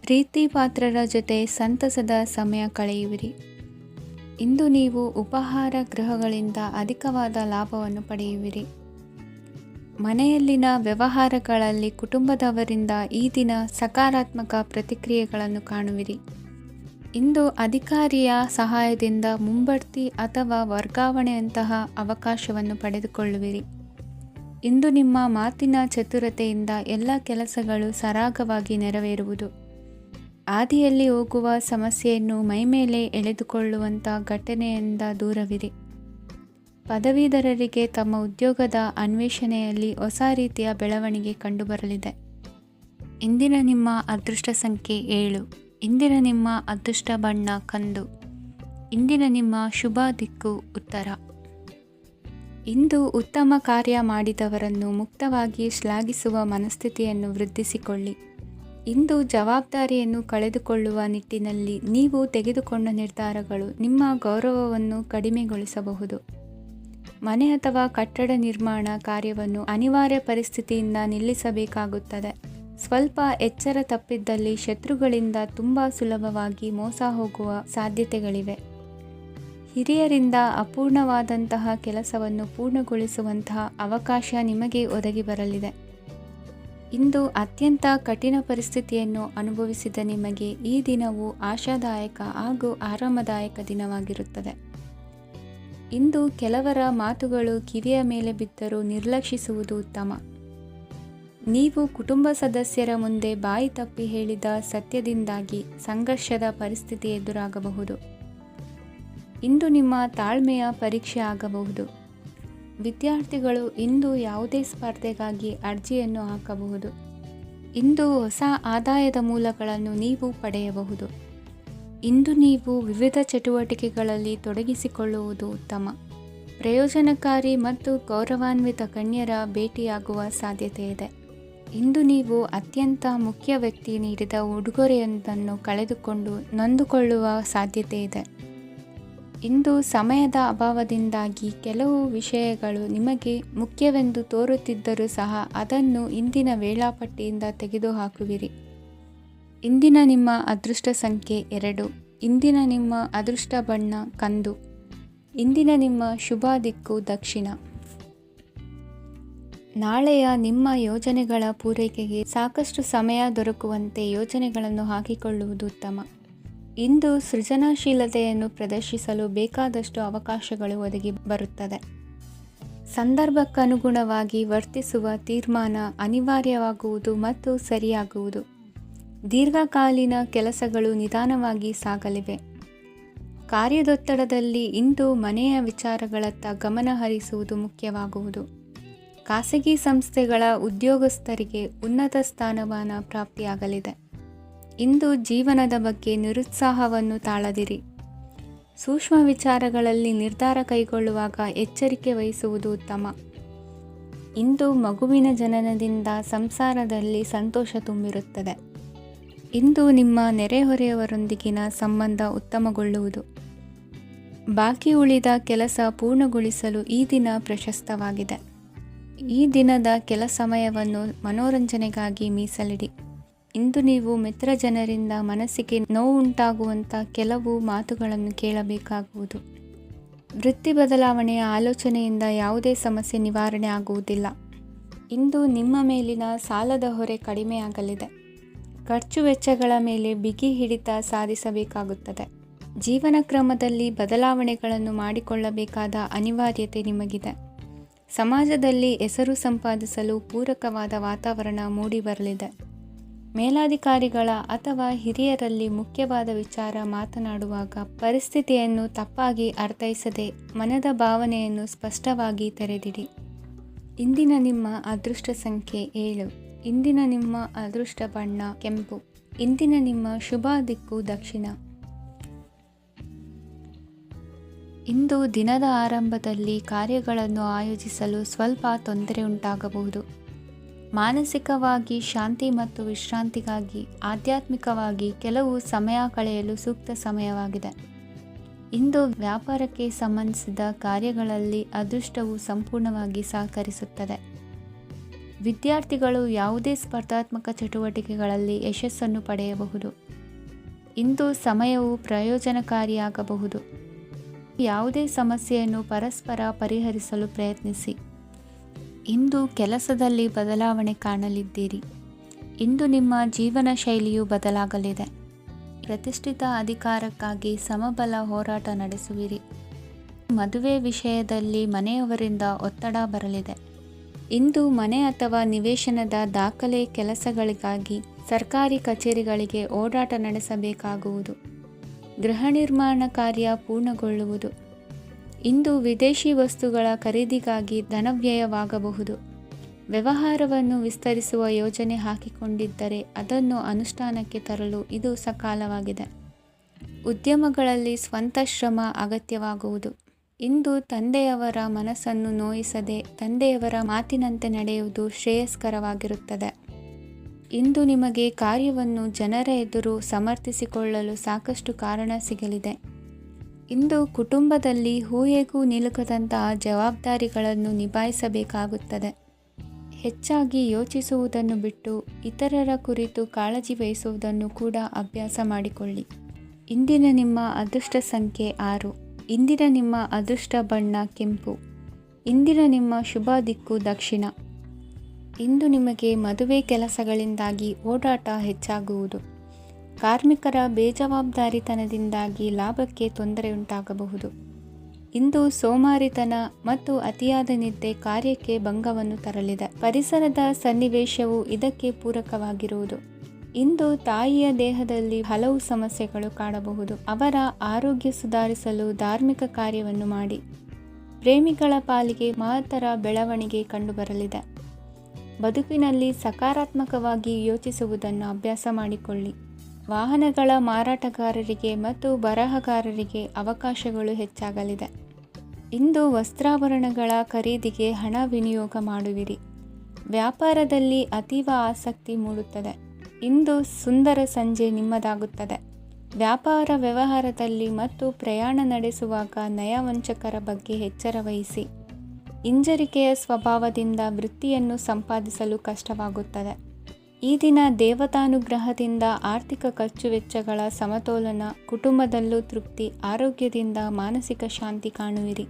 ಪ್ರೀತಿ ಪಾತ್ರರ ಜೊತೆ ಸಂತಸದ ಸಮಯ ಕಳೆಯುವಿರಿ. ಇಂದು ನೀವು ಉಪಹಾರ ಗೃಹಗಳಿಂದ ಅಧಿಕವಾದ ಲಾಭವನ್ನು ಪಡೆಯುವಿರಿ. ಮನೆಯಲ್ಲಿನ ವ್ಯವಹಾರಗಳಲ್ಲಿ ಕುಟುಂಬದವರಿಂದ ಈ ದಿನ ಸಕಾರಾತ್ಮಕ ಪ್ರತಿಕ್ರಿಯೆಗಳನ್ನು ಕಾಣುವಿರಿ. ಇಂದು ಅಧಿಕಾರಿಯ ಸಹಾಯದಿಂದ ಮುಂಬಡ್ತಿ ಅಥವಾ ವರ್ಗಾವಣೆಯಂತಹ ಅವಕಾಶವನ್ನು ಪಡೆದುಕೊಳ್ಳುವಿರಿ. ಇಂದು ನಿಮ್ಮ ಮಾತಿನ ಚತುರತೆಯಿಂದ ಎಲ್ಲ ಕೆಲಸಗಳು ಸರಾಗವಾಗಿ ನೆರವೇರುವುದು. ಹಾದಿಯಲ್ಲಿ ಹೋಗುವ ಸಮಸ್ಯೆಯನ್ನು ಮೈಮೇಲೆ ಎಳೆದುಕೊಳ್ಳುವಂಥ ಘಟನೆಯಿಂದ ದೂರವಿರಿ. ಪದವೀಧರರಿಗೆ ತಮ್ಮ ಉದ್ಯೋಗದ ಅನ್ವೇಷಣೆಯಲ್ಲಿ ಹೊಸ ರೀತಿಯ ಬೆಳವಣಿಗೆ ಕಂಡುಬರಲಿದೆ. ಇಂದಿನ ನಿಮ್ಮ ಅದೃಷ್ಟ ಸಂಖ್ಯೆ 7. ಇಂದಿನ ನಿಮ್ಮ ಅದೃಷ್ಟ ಬಣ್ಣ ಕಂದು. ಇಂದಿನ ನಿಮ್ಮ ಶುಭ ದಿಕ್ಕು ಉತ್ತರ. ಇಂದು ಉತ್ತಮ ಕಾರ್ಯ ಮಾಡಿದವರನ್ನು ಮುಕ್ತವಾಗಿ ಶ್ಲಾಘಿಸುವ ಮನಸ್ಥಿತಿಯನ್ನು ವೃದ್ಧಿಸಿಕೊಳ್ಳಿ. ಇಂದು ಜವಾಬ್ದಾರಿಯನ್ನು ಕಳೆದುಕೊಳ್ಳುವ ನಿಟ್ಟಿನಲ್ಲಿ ನೀವು ತೆಗೆದುಕೊಂಡ ನಿರ್ಧಾರಗಳು ನಿಮ್ಮ ಗೌರವವನ್ನು ಕಡಿಮೆಗೊಳಿಸಬಹುದು. ಮನೆ ಅಥವಾ ಕಟ್ಟಡ ನಿರ್ಮಾಣ ಕಾರ್ಯವನ್ನು ಅನಿವಾರ್ಯ ಪರಿಸ್ಥಿತಿಯಿಂದ ನಿಲ್ಲಿಸಬೇಕಾಗುತ್ತದೆ. ಸ್ವಲ್ಪ ಎಚ್ಚರ ತಪ್ಪಿದ್ದಲ್ಲಿ ಶತ್ರುಗಳಿಂದ ತುಂಬ ಸುಲಭವಾಗಿ ಮೋಸ ಹೋಗುವ ಸಾಧ್ಯತೆಗಳಿವೆ. ಹಿರಿಯರಿಂದ ಅಪೂರ್ಣವಾದಂತಹ ಕೆಲಸವನ್ನು ಪೂರ್ಣಗೊಳಿಸುವಂತಹ ಅವಕಾಶ ನಿಮಗೆ ಒದಗಿ ಬರಲಿದೆ. ಇಂದು ಅತ್ಯಂತ ಕಠಿಣ ಪರಿಸ್ಥಿತಿಯನ್ನು ಅನುಭವಿಸಿದ ನಿಮಗೆ ಈ ದಿನವು ಆಶಾದಾಯಕ ಹಾಗೂ ಆರಾಮದಾಯಕ ದಿನವಾಗಿರುತ್ತದೆ. ಇಂದು ಕೆಲವರ ಮಾತುಗಳು ಕಿವಿಯ ಮೇಲೆ ಬಿದ್ದರೂ ನಿರ್ಲಕ್ಷಿಸುವುದು ಉತ್ತಮ. ನೀವು ಕುಟುಂಬ ಸದಸ್ಯರ ಮುಂದೆ ಬಾಯಿ ತಪ್ಪಿ ಹೇಳಿದ ಸತ್ಯದಿಂದಾಗಿ ಸಂಘರ್ಷದ ಪರಿಸ್ಥಿತಿ ಎದುರಾಗಬಹುದು. ಇಂದು ನಿಮ್ಮ ತಾಳ್ಮೆಯ ಪರೀಕ್ಷೆ ಆಗಬಹುದು. ವಿದ್ಯಾರ್ಥಿಗಳು ಇಂದು ಯಾವುದೇ ಸ್ಪರ್ಧೆಗಾಗಿ ಅರ್ಜಿಯನ್ನು ಹಾಕಬಹುದು. ಇಂದು ಹೊಸ ಆದಾಯದ ಮೂಲಗಳನ್ನು ನೀವು ಪಡೆಯಬಹುದು. ಇಂದು ನೀವು ವಿವಿಧ ಚಟುವಟಿಕೆಗಳಲ್ಲಿ ತೊಡಗಿಸಿಕೊಳ್ಳುವುದು ಉತ್ತಮ. ಪ್ರಯೋಜನಕಾರಿ ಮತ್ತು ಗೌರವಾನ್ವಿತ ಗಣ್ಯರ ಭೇಟಿಯಾಗುವ ಸಾಧ್ಯತೆ ಇದೆ. ಇಂದು ನೀವು ಅತ್ಯಂತ ಮುಖ್ಯ ವ್ಯಕ್ತಿ ನೀಡಿದ ಉಡುಗೊರೆಯೊಂದನ್ನು ಕಳೆದುಕೊಂಡು ನೊಂದುಕೊಳ್ಳುವ ಸಾಧ್ಯತೆ ಇದೆ. ಇಂದು ಸಮಯದ ಅಭಾವದಿಂದಾಗಿ ಕೆಲವು ವಿಷಯಗಳು ನಿಮಗೆ ಮುಖ್ಯವೆಂದು ತೋರುತ್ತಿದ್ದರೂ ಸಹ ಅದನ್ನು ಇಂದಿನ ವೇಳಾಪಟ್ಟಿಯಿಂದ ತೆಗೆದುಹಾಕುವಿರಿ. ಇಂದಿನ ನಿಮ್ಮ ಅದೃಷ್ಟ ಸಂಖ್ಯೆ 2. ಇಂದಿನ ನಿಮ್ಮ ಅದೃಷ್ಟ ಬಣ್ಣ ಕಂದು. ಇಂದಿನ ನಿಮ್ಮ ಶುಭ ದಿಕ್ಕು ದಕ್ಷಿಣ. ನಾಳೆಯ ನಿಮ್ಮ ಯೋಜನೆಗಳ ಪೂರೈಕೆಗೆ ಸಾಕಷ್ಟು ಸಮಯ ದೊರಕುವಂತೆ ಯೋಜನೆಗಳನ್ನು ಹಾಕಿಕೊಳ್ಳುವುದು ಉತ್ತಮ. ಇಂದು ಸೃಜನಶೀಲತೆಯನ್ನು ಪ್ರದರ್ಶಿಸಲು ಬೇಕಾದಷ್ಟು ಅವಕಾಶಗಳು ಒದಗಿ ಬರುತ್ತದೆ. ಸಂದರ್ಭಕ್ಕನುಗುಣವಾಗಿ ವರ್ತಿಸುವ ತೀರ್ಮಾನ ಅನಿವಾರ್ಯವಾಗುವುದು ಮತ್ತು ಸರಿಯಾಗುವುದು. ದೀರ್ಘಕಾಲೀನ ಕೆಲಸಗಳು ನಿಧಾನವಾಗಿ ಸಾಗಲಿವೆ. ಕಾರ್ಯದೊತ್ತಡದಲ್ಲಿ ಇಂದು ಮನೆಯ ವಿಚಾರಗಳತ್ತ ಗಮನ ಹರಿಸುವುದು ಮುಖ್ಯವಾಗುವುದು. ಖಾಸಗಿ ಸಂಸ್ಥೆಗಳ ಉದ್ಯೋಗಸ್ಥರಿಗೆ ಉನ್ನತ ಸ್ಥಾನಮಾನ ಪ್ರಾಪ್ತಿಯಾಗಲಿದೆ. ಇಂದು ಜೀವನದ ಬಗ್ಗೆ ನಿರುತ್ಸಾಹವನ್ನು ತಾಳದಿರಿ. ಸೂಕ್ಷ್ಮ ವಿಚಾರಗಳಲ್ಲಿ ನಿರ್ಧಾರ ಕೈಗೊಳ್ಳುವಾಗ ಎಚ್ಚರಿಕೆ ವಹಿಸುವುದು ಉತ್ತಮ. ಇಂದು ಮಗುವಿನ ಜನನದಿಂದ ಸಂಸಾರದಲ್ಲಿ ಸಂತೋಷ ತುಂಬಿರುತ್ತದೆ. ಇಂದು ನಿಮ್ಮ ನೆರೆಹೊರೆಯವರೊಂದಿಗಿನ ಸಂಬಂಧ ಉತ್ತಮಗೊಳ್ಳುವುದು. ಬಾಕಿ ಉಳಿದ ಕೆಲಸ ಪೂರ್ಣಗೊಳಿಸಲು ಈ ದಿನ ಪ್ರಶಸ್ತವಾಗಿದೆ. ಈ ದಿನದ ಕೆಲ ಸಮಯವನ್ನು ಮನೋರಂಜನೆಗಾಗಿ ಮೀಸಲಿಡಿ. ಇಂದು ನೀವು ಮಿತ್ರ ಜನರಿಂದ ಮನಸ್ಸಿಗೆ ನೋವುಂಟಾಗುವಂಥ ಕೆಲವು ಮಾತುಗಳನ್ನು ಕೇಳಬೇಕಾಗುವುದು. ವೃತ್ತಿ ಬದಲಾವಣೆಯ ಆಲೋಚನೆಯಿಂದ ಯಾವುದೇ ಸಮಸ್ಯೆ ನಿವಾರಣೆ ಆಗುವುದಿಲ್ಲ. ಇಂದು ನಿಮ್ಮ ಮೇಲಿನ ಸಾಲದ ಹೊರೆ ಕಡಿಮೆಯಾಗಲಿದೆ. ಖರ್ಚು ವೆಚ್ಚಗಳ ಮೇಲೆ ಬಿಗಿ ಹಿಡಿತ ಸಾಧಿಸಬೇಕಾಗುತ್ತದೆ. ಜೀವನ ಕ್ರಮದಲ್ಲಿ ಬದಲಾವಣೆಗಳನ್ನು ಮಾಡಿಕೊಳ್ಳಬೇಕಾದ ಅನಿವಾರ್ಯತೆ ನಿಮಗಿದೆ. ಸಮಾಜದಲ್ಲಿ ಹೆಸರು ಸಂಪಾದಿಸಲು ಪೂರಕವಾದ ವಾತಾವರಣ ಮೂಡಿಬರಲಿದೆ. ಮೇಲಾಧಿಕಾರಿಗಳ ಅಥವಾ ಹಿರಿಯರಲ್ಲಿ ಮುಖ್ಯವಾದ ವಿಚಾರ ಮಾತನಾಡುವಾಗ ಪರಿಸ್ಥಿತಿಯನ್ನು ತಪ್ಪಾಗಿ ಅರ್ಥೈಸದೆ ಮನದ ಭಾವನೆಯನ್ನು ಸ್ಪಷ್ಟವಾಗಿ ತೆರೆದಿಡಿ. ಇಂದಿನ ನಿಮ್ಮ ಅದೃಷ್ಟ ಸಂಖ್ಯೆ 7. ಇಂದಿನ ನಿಮ್ಮ ಅದೃಷ್ಟ ಬಣ್ಣ ಕೆಂಪು. ಇಂದಿನ ನಿಮ್ಮ ಶುಭ ದಿಕ್ಕು ದಕ್ಷಿಣ. ಇಂದು ದಿನದ ಆರಂಭದಲ್ಲಿ ಕಾರ್ಯಗಳನ್ನು ಆಯೋಜಿಸಲು ಸ್ವಲ್ಪ ತೊಂದರೆ ಉಂಟಾಗಬಹುದು. ಮಾನಸಿಕವಾಗಿ ಶಾಂತಿ ಮತ್ತು ವಿಶ್ರಾಂತಿಗಾಗಿ ಆಧ್ಯಾತ್ಮಿಕವಾಗಿ ಕೆಲವು ಸಮಯ ಕಳೆಯಲು ಸೂಕ್ತ ಸಮಯವಾಗಿದೆ. ಇಂದು ವ್ಯಾಪಾರಕ್ಕೆ ಸಂಬಂಧಿಸಿದ ಕಾರ್ಯಗಳಲ್ಲಿ ಅದೃಷ್ಟವು ಸಂಪೂರ್ಣವಾಗಿ ಸಹಕರಿಸುತ್ತದೆ. ವಿದ್ಯಾರ್ಥಿಗಳು ಯಾವುದೇ ಸ್ಪರ್ಧಾತ್ಮಕ ಚಟುವಟಿಕೆಗಳಲ್ಲಿ ಯಶಸ್ಸನ್ನು ಪಡೆಯಬಹುದು. ಇಂದು ಸಮಯವು ಪ್ರಯೋಜನಕಾರಿಯಾಗಬಹುದು. ಯಾವುದೇ ಸಮಸ್ಯೆಯನ್ನು ಪರಸ್ಪರ ಪರಿಹರಿಸಲು ಪ್ರಯತ್ನಿಸಿ. ಇಂದು ಕೆಲಸದಲ್ಲಿ ಬದಲಾವಣೆ ಕಾಣಲಿದ್ದೀರಿ. ಇಂದು ನಿಮ್ಮ ಜೀವನ ಶೈಲಿಯು ಬದಲಾಗಲಿದೆ. ಪ್ರತಿಷ್ಠಿತ ಅಧಿಕಾರಕ್ಕಾಗಿ ಸಮಬಲ ಹೋರಾಟ ನಡೆಸುವಿರಿ. ಮದುವೆ ವಿಷಯದಲ್ಲಿ ಮನೆಯವರಿಂದ ಒತ್ತಡ ಬರಲಿದೆ. ಇಂದು ಮನೆ ಅಥವಾ ನಿವೇಶನದ ದಾಖಲೆ ಕೆಲಸಗಳಿಗಾಗಿ ಸರ್ಕಾರಿ ಕಚೇರಿಗಳಿಗೆ ಓಡಾಟ ನಡೆಸಬೇಕಾಗುವುದು. ಗೃಹ ನಿರ್ಮಾಣ ಕಾರ್ಯ ಪೂರ್ಣಗೊಳ್ಳುವುದು. ಇಂದು ವಿದೇಶಿ ವಸ್ತುಗಳ ಖರೀದಿಗಾಗಿ ಧನವ್ಯಯವಾಗಬಹುದು. ವ್ಯವಹಾರವನ್ನು ವಿಸ್ತರಿಸುವ ಯೋಜನೆ ಹಾಕಿಕೊಂಡಿದ್ದರೆ ಅದನ್ನು ಅನುಷ್ಠಾನಕ್ಕೆ ತರಲು ಇದು ಸಕಾಲವಾಗಿದೆ. ಉದ್ಯಮಗಳಲ್ಲಿ ಸ್ವಂತ ಶ್ರಮ ಅಗತ್ಯವಾಗುವುದು. ಇಂದು ತಂದೆಯವರ ಮನಸ್ಸನ್ನು ನೋಯಿಸದೆ ತಂದೆಯವರ ಮಾತಿನಂತೆ ನಡೆಯುವುದು ಶ್ರೇಯಸ್ಕರವಾಗಿರುತ್ತದೆ. ಇಂದು ನಿಮಗೆ ಕಾರ್ಯವನ್ನು ಜನರ ಎದುರು ಸಮರ್ಥಿಸಿಕೊಳ್ಳಲು ಸಾಕಷ್ಟು ಕಾರಣ ಸಿಗಲಿದೆ. ಇಂದು ಕುಟುಂಬದಲ್ಲಿ ಊಹೆಗೂ ನಿಲುಕದಂತಹ ಜವಾಬ್ದಾರಿಗಳನ್ನು ನಿಭಾಯಿಸಬೇಕಾಗುತ್ತದೆ. ಹೆಚ್ಚಾಗಿ ಯೋಚಿಸುವುದನ್ನು ಬಿಟ್ಟು ಇತರರ ಕುರಿತು ಕಾಳಜಿ ವಹಿಸುವುದನ್ನು ಕೂಡ ಅಭ್ಯಾಸ ಮಾಡಿಕೊಳ್ಳಿ. ಇಂದಿನ ನಿಮ್ಮ ಅದೃಷ್ಟ ಸಂಖ್ಯೆ 6. ಇಂದಿನ ನಿಮ್ಮ ಅದೃಷ್ಟ ಬಣ್ಣ ಕೆಂಪು. ಇಂದಿನ ನಿಮ್ಮ ಶುಭ ದಿಕ್ಕು ದಕ್ಷಿಣ. ಇಂದು ನಿಮಗೆ ಮದುವೆ ಕೆಲಸಗಳಿಂದಾಗಿ ಓಡಾಟ ಹೆಚ್ಚಾಗುವುದು. ಕಾರ್ಮಿಕರ ಬೇಜವಾಬ್ದಾರಿತನದಿಂದಾಗಿ ಲಾಭಕ್ಕೆ ತೊಂದರೆಯುಂಟಾಗಬಹುದು. ಇಂದು ಸೋಮಾರಿತನ ಮತ್ತು ಅತಿಯಾದ ನಿದ್ದೆ ಕಾರ್ಯಕ್ಕೆ ಭಂಗವನ್ನು ತರಲಿದೆ. ಪರಿಸರದ ಸನ್ನಿವೇಶವು ಇದಕ್ಕೆ ಪೂರಕವಾಗಿರುವುದು. ಇಂದು ತಾಯಿಯ ದೇಹದಲ್ಲಿ ಹಲವು ಸಮಸ್ಯೆಗಳು ಕಾಣಬಹುದು. ಅವರ ಆರೋಗ್ಯ ಸುಧಾರಿಸಲು ಧಾರ್ಮಿಕ ಕಾರ್ಯವನ್ನು ಮಾಡಿ. ಪ್ರೇಮಿಗಳ ಪಾಲಿಗೆ ಮಹತ್ತರ ಬೆಳವಣಿಗೆ ಕಂಡುಬರಲಿದೆ. ಬದುಕಿನಲ್ಲಿ ಸಕಾರಾತ್ಮಕವಾಗಿ ಯೋಚಿಸುವುದನ್ನು ಅಭ್ಯಾಸ ಮಾಡಿಕೊಳ್ಳಿ. ವಾಹನಗಳ ಮಾರಾಟಗಾರರಿಗೆ ಮತ್ತು ಬರಹಗಾರರಿಗೆ ಅವಕಾಶಗಳು ಹೆಚ್ಚಾಗಲಿದೆ. ಇಂದು ವಸ್ತ್ರಾಭರಣಗಳ ಖರೀದಿಗೆ ಹಣ ವಿನಿಯೋಗ ಮಾಡುವಿರಿ. ವ್ಯಾಪಾರದಲ್ಲಿ ಅತೀವ ಆಸಕ್ತಿ ಮೂಡುತ್ತದೆ. ಇಂದು ಸುಂದರ ಸಂಜೆ ನಿಮ್ಮದಾಗುತ್ತದೆ. ವ್ಯಾಪಾರ ವ್ಯವಹಾರದಲ್ಲಿ ಮತ್ತು ಪ್ರಯಾಣ ನಡೆಸುವಾಗ ನಯವಂಚಕರ ಬಗ್ಗೆ ಎಚ್ಚರ ವಹಿಸಿ. ಹಿಂಜರಿಕೆಯ ಸ್ವಭಾವದಿಂದ ವೃತ್ತಿಯನ್ನು ಸಂಪಾದಿಸಲು ಕಷ್ಟವಾಗುತ್ತದೆ. ಈ ದಿನ ದೇವತಾನುಗ್ರಹದಿಂದ ಆರ್ಥಿಕ ಖರ್ಚು ವೆಚ್ಚಗಳ ಸಮತೋಲನ, ಕುಟುಂಬದಲ್ಲೂ ತೃಪ್ತಿ, ಆರೋಗ್ಯದಿಂದ ಮಾನಸಿಕ ಶಾಂತಿ ಕಾಣುವಿರಿ.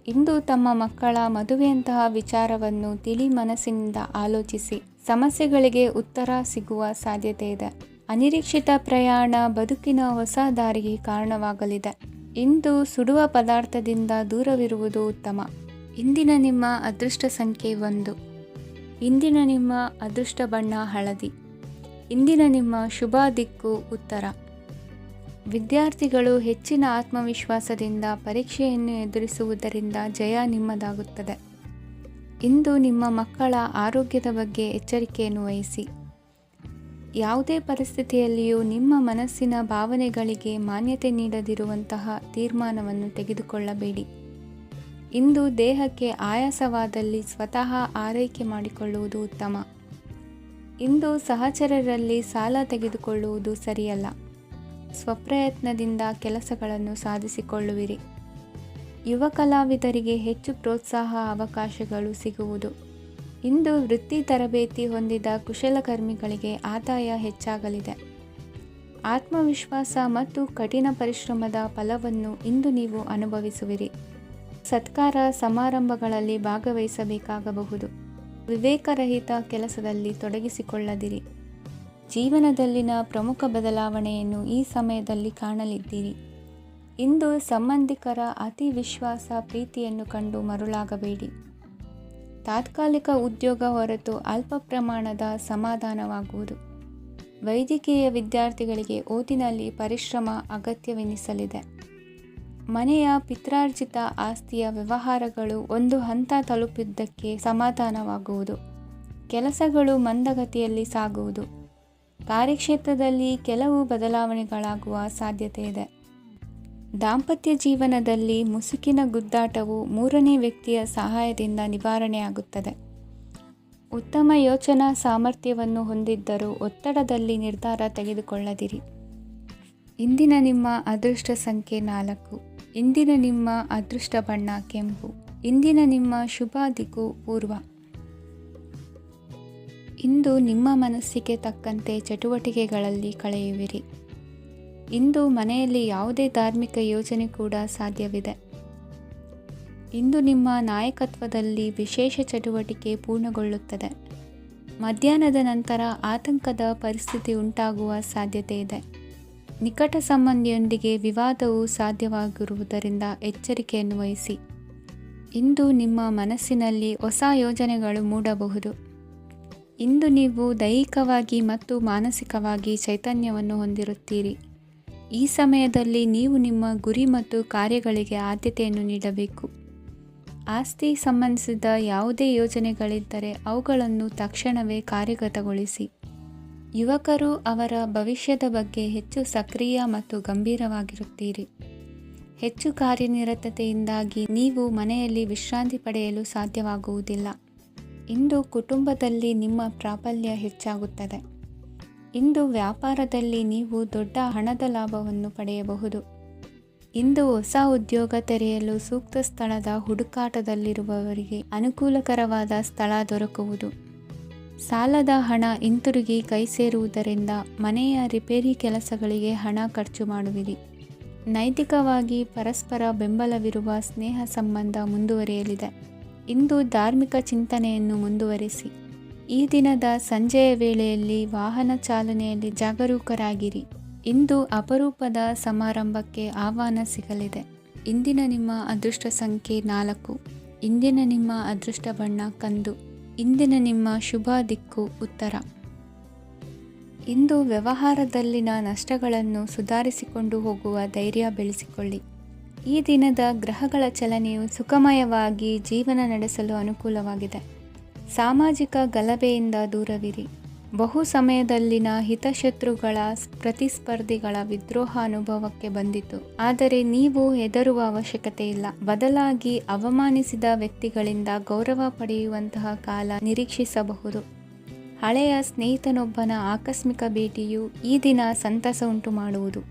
ಇಂದು ತಮ್ಮ ಮಕ್ಕಳ ಮದುವೆಯಂತಹ ವಿಚಾರವನ್ನು ತಿಳಿ ಮನಸ್ಸಿನಿಂದ ಆಲೋಚಿಸಿ ಸಮಸ್ಯೆಗಳಿಗೆ ಉತ್ತರ ಸಿಗುವ ಸಾಧ್ಯತೆ ಇದೆ. ಅನಿರೀಕ್ಷಿತ ಪ್ರಯಾಣ ಬದುಕಿನ ಹೊಸ ದಾರಿಗೆ ಕಾರಣವಾಗಲಿದೆ. ಇಂದು ಸುಡುವ ಪದಾರ್ಥದಿಂದ ದೂರವಿರುವುದು ಉತ್ತಮ. ಇಂದಿನ ನಿಮ್ಮ ಅದೃಷ್ಟ ಸಂಖ್ಯೆ 1. ಇಂದಿನ ನಿಮ್ಮ ಅದೃಷ್ಟ ಬಣ್ಣ ಹಳದಿ. ಇಂದಿನ ನಿಮ್ಮ ಶುಭ ದಿಕ್ಕು ಉತ್ತರ. ವಿದ್ಯಾರ್ಥಿಗಳು ಹೆಚ್ಚಿನ ಆತ್ಮವಿಶ್ವಾಸದಿಂದ ಪರೀಕ್ಷೆಯನ್ನು ಎದುರಿಸುವುದರಿಂದ ಜಯ ನಿಮ್ಮದಾಗುತ್ತದೆ. ಇಂದು ನಿಮ್ಮ ಮಕ್ಕಳ ಆರೋಗ್ಯದ ಬಗ್ಗೆ ಎಚ್ಚರಿಕೆಯನ್ನು ವಹಿಸಿ. ಯಾವುದೇ ಪರಿಸ್ಥಿತಿಯಲ್ಲಿಯೂ ನಿಮ್ಮ ಮನಸ್ಸಿನ ಭಾವನೆಗಳಿಗೆ ಮಾನ್ಯತೆ ನೀಡದಿರುವಂತಹ ತೀರ್ಮಾನವನ್ನು ತೆಗೆದುಕೊಳ್ಳಬೇಡಿ. ಇಂದು ದೇಹಕ್ಕೆ ಆಯಾಸವಾದಲ್ಲಿ ಸ್ವತಃ ಆರೈಕೆ ಮಾಡಿಕೊಳ್ಳುವುದು ಉತ್ತಮ. ಇಂದು ಸಹಚರರಲ್ಲಿ ಸಾಲ ತೆಗೆದುಕೊಳ್ಳುವುದು ಸರಿಯಲ್ಲ. ಸ್ವಪ್ರಯತ್ನದಿಂದ ಕೆಲಸಗಳನ್ನು ಸಾಧಿಸಿಕೊಳ್ಳುವಿರಿ. ಯುವ ಕಲಾವಿದರಿಗೆ ಹೆಚ್ಚು ಪ್ರೋತ್ಸಾಹ ಅವಕಾಶಗಳು ಸಿಗುವುದು. ಇಂದು ವೃತ್ತಿ ತರಬೇತಿ ಹೊಂದಿದ ಕುಶಲಕರ್ಮಿಗಳಿಗೆ ಆದಾಯ ಹೆಚ್ಚಾಗಲಿದೆ. ಆತ್ಮವಿಶ್ವಾಸ ಮತ್ತು ಕಠಿಣ ಪರಿಶ್ರಮದ ಫಲವನ್ನು ಇಂದು ನೀವು ಅನುಭವಿಸುವಿರಿ. ಸತ್ಕಾರ ಸಮಾರಂಭಗಳಲ್ಲಿ ಭಾಗವಹಿಸಬೇಕಾಗಬಹುದು. ವಿವೇಕರಹಿತ ಕೆಲಸದಲ್ಲಿ ತೊಡಗಿಸಿಕೊಳ್ಳದಿರಿ. ಜೀವನದಲ್ಲಿನ ಪ್ರಮುಖ ಬದಲಾವಣೆಯನ್ನು ಈ ಸಮಯದಲ್ಲಿ ಕಾಣಲಿದ್ದೀರಿ. ಇಂದು ಸಂಬಂಧಿಕರ ಅತಿ ವಿಶ್ವಾಸ ಪ್ರೀತಿಯನ್ನು ಕಂಡು ಮರುಳಾಗಬೇಡಿ. ತಾತ್ಕಾಲಿಕ ಉದ್ಯೋಗ ಹೊರತು ಅಲ್ಪ ಪ್ರಮಾಣದ ಸಮಾಧಾನವಾಗುವುದು. ವೈದ್ಯಕೀಯ ವಿದ್ಯಾರ್ಥಿಗಳಿಗೆ ಓದಿನಲ್ಲಿ ಪರಿಶ್ರಮ ಅಗತ್ಯವೆನಿಸಲಿದೆ. ಮನೆಯ ಪಿತ್ರಾರ್ಜಿತ ಆಸ್ತಿಯ ವ್ಯವಹಾರಗಳು ಒಂದು ಹಂತ ತಲುಪಿದ್ದಕ್ಕೆ ಸಮಾಧಾನವಾಗುವುದು. ಕೆಲಸಗಳು ಮಂದಗತಿಯಲ್ಲಿ ಸಾಗುವುದು. ಕಾರ್ಯಕ್ಷೇತ್ರದಲ್ಲಿ ಕೆಲವು ಬದಲಾವಣೆಗಳಾಗುವ ಸಾಧ್ಯತೆ ಇದೆ. ದಾಂಪತ್ಯ ಜೀವನದಲ್ಲಿ ಮುಸುಕಿನ ಗುದ್ದಾಟವು 3ನೇ ವ್ಯಕ್ತಿಯ ಸಹಾಯದಿಂದ ನಿವಾರಣೆಯಾಗುತ್ತದೆ. ಉತ್ತಮ ಯೋಚನಾ ಸಾಮರ್ಥ್ಯವನ್ನು ಹೊಂದಿದ್ದರೂ ಒತ್ತಡದಲ್ಲಿ ನಿರ್ಧಾರ ತೆಗೆದುಕೊಳ್ಳದಿರಿ. ಇಂದಿನ ನಿಮ್ಮ ಅದೃಷ್ಟ ಸಂಖ್ಯೆ 4. ಇಂದಿನ ನಿಮ್ಮ ಅದೃಷ್ಟ ಬಣ್ಣ ಕೆಂಪು. ಇಂದಿನ ನಿಮ್ಮ ಶುಭ ದಿಕ್ಕು ಪೂರ್ವ. ಇಂದು ನಿಮ್ಮ ಮನಸ್ಸಿಗೆ ತಕ್ಕಂತೆ ಚಟುವಟಿಕೆಗಳಲ್ಲಿ ಕಳೆಯುವಿರಿ. ಇಂದು ಮನೆಯಲ್ಲಿ ಯಾವುದೇ ಧಾರ್ಮಿಕ ಯೋಜನೆ ಕೂಡ ಸಾಧ್ಯವಿದೆ. ಇಂದು ನಿಮ್ಮ ನಾಯಕತ್ವದಲ್ಲಿ ವಿಶೇಷ ಚಟುವಟಿಕೆ ಪೂರ್ಣಗೊಳ್ಳುತ್ತದೆ. ಮಧ್ಯಾಹ್ನದ ನಂತರ ಆತಂಕದ ಪರಿಸ್ಥಿತಿ ಉಂಟಾಗುವ ಸಾಧ್ಯತೆ ಇದೆ. ನಿಕಟ ಸಂಬಂಧಿಯೊಂದಿಗೆ ವಿವಾದವು ಸಾಧ್ಯವಾಗಿರುವುದರಿಂದ ಎಚ್ಚರಿಕೆಯನ್ನು ವಹಿಸಿ. ಇಂದು ನಿಮ್ಮ ಮನಸ್ಸಿನಲ್ಲಿ ಹೊಸ ಯೋಜನೆಗಳು ಮೂಡಬಹುದು. ಇಂದು ನೀವು ದೈಹಿಕವಾಗಿ ಮತ್ತು ಮಾನಸಿಕವಾಗಿ ಚೈತನ್ಯವನ್ನು ಹೊಂದಿರುತ್ತೀರಿ. ಈ ಸಮಯದಲ್ಲಿ ನೀವು ನಿಮ್ಮ ಗುರಿ ಮತ್ತು ಕಾರ್ಯಗಳಿಗೆ ಆದ್ಯತೆಯನ್ನು ನೀಡಬೇಕು. ಆಸ್ತಿ ಸಂಬಂಧಿಸಿದ ಯಾವುದೇ ಯೋಜನೆಗಳಿದ್ದರೆ ಅವುಗಳನ್ನು ತಕ್ಷಣವೇ ಕಾರ್ಯಗತಗೊಳಿಸಿ. ಯುವಕರು ಅವರ ಭವಿಷ್ಯದ ಬಗ್ಗೆ ಹೆಚ್ಚು ಸಕ್ರಿಯ ಮತ್ತು ಗಂಭೀರವಾಗಿರುತ್ತೀರಿ. ಹೆಚ್ಚು ಕಾರ್ಯನಿರತತೆಯಿಂದಾಗಿ ನೀವು ಮನೆಯಲ್ಲಿ ವಿಶ್ರಾಂತಿ ಪಡೆಯಲು ಸಾಧ್ಯವಾಗುವುದಿಲ್ಲ. ಇಂದು ಕುಟುಂಬದಲ್ಲಿ ನಿಮ್ಮ ಪ್ರಾಬಲ್ಯ ಹೆಚ್ಚಾಗುತ್ತದೆ. ಇಂದು ವ್ಯಾಪಾರದಲ್ಲಿ ನೀವು ದೊಡ್ಡ ಹಣದ ಲಾಭವನ್ನು ಪಡೆಯಬಹುದು. ಇಂದು ಹೊಸ ಉದ್ಯೋಗ ತೆರೆಯಲು ಸೂಕ್ತ ಸ್ಥಳದ ಹುಡುಕಾಟದಲ್ಲಿರುವವರಿಗೆ ಅನುಕೂಲಕರವಾದ ಸ್ಥಳ ದೊರಕುವುದು. ಸಾಲದ ಹಣ ಹಿಂತಿರುಗಿ ಕೈ ಸೇರುವುದರಿಂದ ಮನೆಯ ರಿಪೇರಿ ಕೆಲಸಗಳಿಗೆ ಹಣ ಖರ್ಚು ಮಾಡುವಿರಿ. ನೈತಿಕವಾಗಿ ಪರಸ್ಪರ ಬೆಂಬಲವಿರುವ ಸ್ನೇಹ ಸಂಬಂಧ ಮುಂದುವರಿಯಲಿದೆ. ಇಂದು ಧಾರ್ಮಿಕ ಚಿಂತನೆಯನ್ನು ಮುಂದುವರಿಸಿ. ಈ ದಿನದ ಸಂಜೆಯ ವೇಳೆಯಲ್ಲಿ ವಾಹನ ಚಾಲನೆಯಲ್ಲಿ ಜಾಗರೂಕರಾಗಿರಿ. ಇಂದು ಅಪರೂಪದ ಸಮಾರಂಭಕ್ಕೆ ಆಹ್ವಾನ ಸಿಗಲಿದೆ. ಇಂದಿನ ನಿಮ್ಮ ಅದೃಷ್ಟ ಸಂಖ್ಯೆ 4. ಇಂದಿನ ನಿಮ್ಮ ಅದೃಷ್ಟ ಬಣ್ಣ ಕಂದು. ಇಂದಿನ ನಿಮ್ಮ ಶುಭ ದಿಕ್ಕು ಉತ್ತರ. ಇಂದು ವ್ಯವಹಾರದಲ್ಲಿನ ನಷ್ಟಗಳನ್ನು ಸುಧಾರಿಸಿಕೊಂಡು ಹೋಗುವ ಧೈರ್ಯ ಬೆಳೆಸಿಕೊಳ್ಳಿ. ಈ ದಿನದ ಗ್ರಹಗಳ ಚಲನೆಯು ಸುಖಮಯವಾಗಿ ಜೀವನ ನಡೆಸಲು ಅನುಕೂಲವಾಗಿದೆ. ಸಾಮಾಜಿಕ ಗಲಭೆಯಿಂದ ದೂರವಿರಿ. ಬಹು ಸಮಯದಲ್ಲಿನ ಹಿತಶತ್ರುಗಳ ಪ್ರತಿಸ್ಪರ್ಧಿಗಳ ವಿದ್ರೋಹ ಅನುಭವಕ್ಕೆ ಬಂದಿತು. ಆದರೆ ನೀವು ಹೆದರುವ ಅವಶ್ಯಕತೆ ಇಲ್ಲ. ಬದಲಾಗಿ ಅವಮಾನಿಸಿದ ವ್ಯಕ್ತಿಗಳಿಂದ ಗೌರವ ಪಡೆಯುವಂತಹ ಕಾಲ ನಿರೀಕ್ಷಿಸಬಹುದು. ಹಳೆಯ ಸ್ನೇಹಿತನೊಬ್ಬನ ಆಕಸ್ಮಿಕ ಭೇಟಿಯು ಈ ದಿನ ಸಂತಸ ಉಂಟು ಮಾಡುವುದು.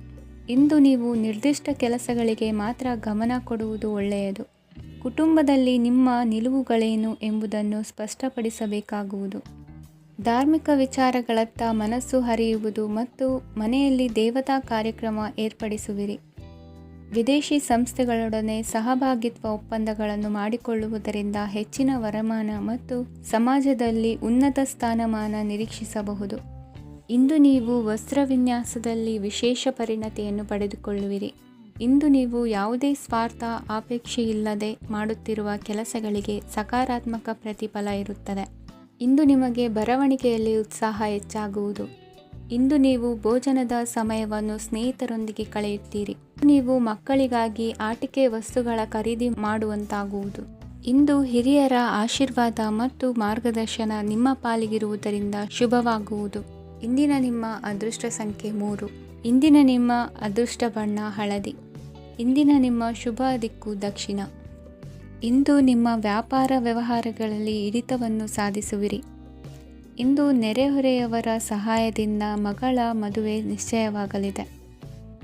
ಇಂದು ನೀವು ನಿರ್ದಿಷ್ಟ ಕೆಲಸಗಳಿಗೆ ಮಾತ್ರ ಗಮನ ಕೊಡುವುದು ಒಳ್ಳೆಯದು. ಕುಟುಂಬದಲ್ಲಿ ನಿಮ್ಮ ನಿಲುವುಗಳೇನು ಎಂಬುದನ್ನು ಸ್ಪಷ್ಟಪಡಿಸಬೇಕಾಗುವುದು. ಧಾರ್ಮಿಕ ವಿಚಾರಗಳತ್ತ ಮನಸ್ಸು ಹರಿಯುವುದು ಮತ್ತು ಮನೆಯಲ್ಲಿ ದೇವತಾ ಕಾರ್ಯಕ್ರಮ ಏರ್ಪಡಿಸುವಿರಿ. ವಿದೇಶಿ ಸಂಸ್ಥೆಗಳೊಡನೆ ಸಹಭಾಗಿತ್ವ ಒಪ್ಪಂದಗಳನ್ನು ಮಾಡಿಕೊಳ್ಳುವುದರಿಂದ ಹೆಚ್ಚಿನ ವರಮಾನ ಮತ್ತು ಸಮಾಜದಲ್ಲಿ ಉನ್ನತ ಸ್ಥಾನಮಾನ ನಿರೀಕ್ಷಿಸಬಹುದು. ಇಂದು ನೀವು ವಸ್ತ್ರವಿನ್ಯಾಸದಲ್ಲಿ ವಿಶೇಷ ಪರಿಣತಿಯನ್ನು ಪಡೆದುಕೊಳ್ಳುವಿರಿ. ಇಂದು ನೀವು ಯಾವುದೇ ಸ್ವಾರ್ಥ ಅಪೇಕ್ಷೆಯಿಲ್ಲದೆ ಮಾಡುತ್ತಿರುವ ಕೆಲಸಗಳಿಗೆ ಸಕಾರಾತ್ಮಕ ಪ್ರತಿಫಲ ಇರುತ್ತದೆ. ಇಂದು ನಿಮಗೆ ಬರವಣಿಗೆಯಲ್ಲಿ ಉತ್ಸಾಹ ಹೆಚ್ಚಾಗುವುದು. ಇಂದು ನೀವು ಭೋಜನದ ಸಮಯವನ್ನು ಸ್ನೇಹಿತರೊಂದಿಗೆ ಕಳೆಯುತ್ತೀರಿ. ನೀವು ಮಕ್ಕಳಿಗಾಗಿ ಆಟಿಕೆ ವಸ್ತುಗಳ ಖರೀದಿ ಮಾಡುವಂತಾಗುವುದು. ಇಂದು ಹಿರಿಯರ ಆಶೀರ್ವಾದ ಮತ್ತು ಮಾರ್ಗದರ್ಶನ ನಿಮ್ಮ ಪಾಲಿಗಿರುವುದರಿಂದ ಶುಭವಾಗುವುದು. ಇಂದಿನ ನಿಮ್ಮ ಅದೃಷ್ಟ ಸಂಖ್ಯೆ 3. ಇಂದಿನ ನಿಮ್ಮ ಅದೃಷ್ಟ ಬಣ್ಣ ಹಳದಿ. ಇಂದಿನ ನಿಮ್ಮ ಶುಭ ದಿಕ್ಕು ದಕ್ಷಿಣ. ಇಂದು ನಿಮ್ಮ ವ್ಯಾಪಾರ ವ್ಯವಹಾರಗಳಲ್ಲಿ ಹಿಡಿತವನ್ನು ಸಾಧಿಸುವಿರಿ. ಇಂದು ನೆರೆಹೊರೆಯವರ ಸಹಾಯದಿಂದ ಮಗಳ ಮದುವೆ ನಿಶ್ಚಯವಾಗಲಿದೆ.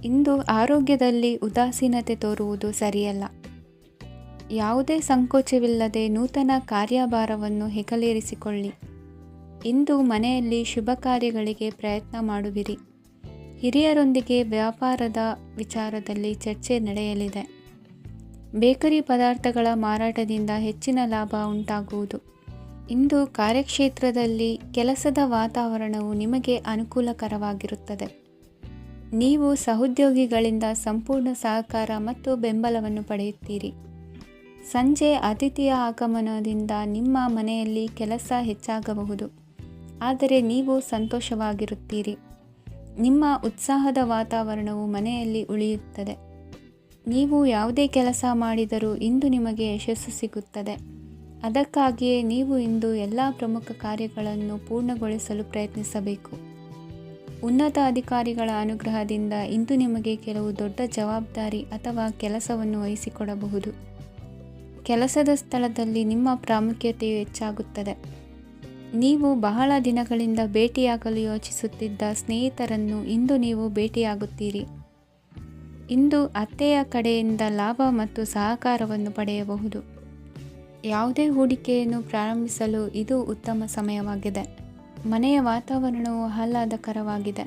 ಇಂದು ಆರೋಗ್ಯದಲ್ಲಿ ಉದಾಸೀನತೆ ತೋರುವುದು ಸರಿಯಲ್ಲ. ಯಾವುದೇ ಸಂಕೋಚವಿಲ್ಲದೆ ನೂತನ ಕಾರ್ಯಭಾರವನ್ನು ಹೆಗಲೇರಿಸಿಕೊಳ್ಳಿ. ಇಂದು ಮನೆಯಲ್ಲಿ ಶುಭ ಕಾರ್ಯಗಳಿಗೆ ಪ್ರಯತ್ನ ಮಾಡುವಿರಿ. ಹಿರಿಯರೊಂದಿಗೆ ವ್ಯಾಪಾರದ ವಿಚಾರದಲ್ಲಿ ಚರ್ಚೆ ನಡೆಯಲಿದೆ. ಬೇಕರಿ ಪದಾರ್ಥಗಳ ಮಾರಾಟದಿಂದ ಹೆಚ್ಚಿನ ಲಾಭ ಉಂಟಾಗುವುದು. ಇಂದು ಕಾರ್ಯಕ್ಷೇತ್ರದಲ್ಲಿ ಕೆಲಸದ ವಾತಾವರಣವು ನಿಮಗೆ ಅನುಕೂಲಕರವಾಗಿರುತ್ತದೆ. ನೀವು ಸಹೋದ್ಯೋಗಿಗಳಿಂದ ಸಂಪೂರ್ಣ ಸಹಕಾರ ಮತ್ತು ಬೆಂಬಲವನ್ನು ಪಡೆಯುತ್ತೀರಿ. ಸಂಜೆ ಅತಿಥಿಯ ಆಗಮನದಿಂದ ನಿಮ್ಮ ಮನೆಯಲ್ಲಿ ಕೆಲಸ ಹೆಚ್ಚಾಗಬಹುದು, ಆದರೆ ನೀವು ಸಂತೋಷವಾಗಿರುತ್ತೀರಿ. ನಿಮ್ಮ ಉತ್ಸಾಹದ ವಾತಾವರಣವು ಮನೆಯಲ್ಲಿ ಉಳಿಯುತ್ತದೆ. ನೀವು ಯಾವುದೇ ಕೆಲಸ ಮಾಡಿದರೂ ಇಂದು ನಿಮಗೆ ಯಶಸ್ಸು ಸಿಗುತ್ತದೆ. ಅದಕ್ಕಾಗಿಯೇ ನೀವು ಇಂದು ಎಲ್ಲ ಪ್ರಮುಖ ಕಾರ್ಯಗಳನ್ನು ಪೂರ್ಣಗೊಳಿಸಲು ಪ್ರಯತ್ನಿಸಬೇಕು. ಉನ್ನತ ಅಧಿಕಾರಿಗಳ ಅನುಗ್ರಹದಿಂದ ಇಂದು ನಿಮಗೆ ಕೆಲವು ದೊಡ್ಡ ಜವಾಬ್ದಾರಿ ಅಥವಾ ಕೆಲಸವನ್ನು ವಹಿಸಿಕೊಡಬಹುದು. ಕೆಲಸದ ಸ್ಥಳದಲ್ಲಿ ನಿಮ್ಮ ಪ್ರಾಮುಖ್ಯತೆಯು ಹೆಚ್ಚಾಗುತ್ತದೆ. ನೀವು ಬಹಳ ದಿನಗಳಿಂದ ಭೇಟಿಯಾಗಲು ಯೋಚಿಸುತ್ತಿದ್ದ ಸ್ನೇಹಿತರನ್ನು ಇಂದು ನೀವು ಭೇಟಿಯಾಗುತ್ತೀರಿ. ಇಂದು ಅತ್ತೆಯ ಕಡೆಯಿಂದ ಲಾಭ ಮತ್ತು ಸಹಕಾರವನ್ನು ಪಡೆಯಬಹುದು. ಯಾವುದೇ ಹೂಡಿಕೆಯನ್ನು ಪ್ರಾರಂಭಿಸಲು ಇದು ಉತ್ತಮ ಸಮಯವಾಗಿದೆ. ಮನೆಯ ವಾತಾವರಣವು ಆಹ್ಲಾದಕರವಾಗಿದೆ.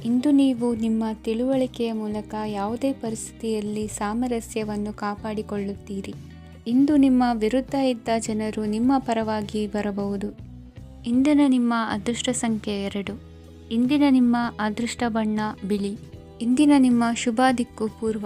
ಇಂದು ನೀವು ನಿಮ್ಮ ತಿಳುವಳಿಕೆಯ ಮೂಲಕ ಯಾವುದೇ ಪರಿಸ್ಥಿತಿಯಲ್ಲಿ ಸಾಮರಸ್ಯವನ್ನು ಕಾಪಾಡಿಕೊಳ್ಳುತ್ತೀರಿ. ಇಂದು ನಿಮ್ಮ ವಿರುದ್ಧ ಇದ್ದ ಜನರು ನಿಮ್ಮ ಪರವಾಗಿ ಬರಬಹುದು. ಇಂದಿನ ನಿಮ್ಮ ಅದೃಷ್ಟ ಸಂಖ್ಯೆ 2. ಇಂದಿನ ನಿಮ್ಮ ಅದೃಷ್ಟ ಬಣ್ಣ ಬಿಳಿ. ಇಂದಿನ ನಿಮ್ಮ ಶುಭ ದಿಕ್ಕು ಪೂರ್ವ.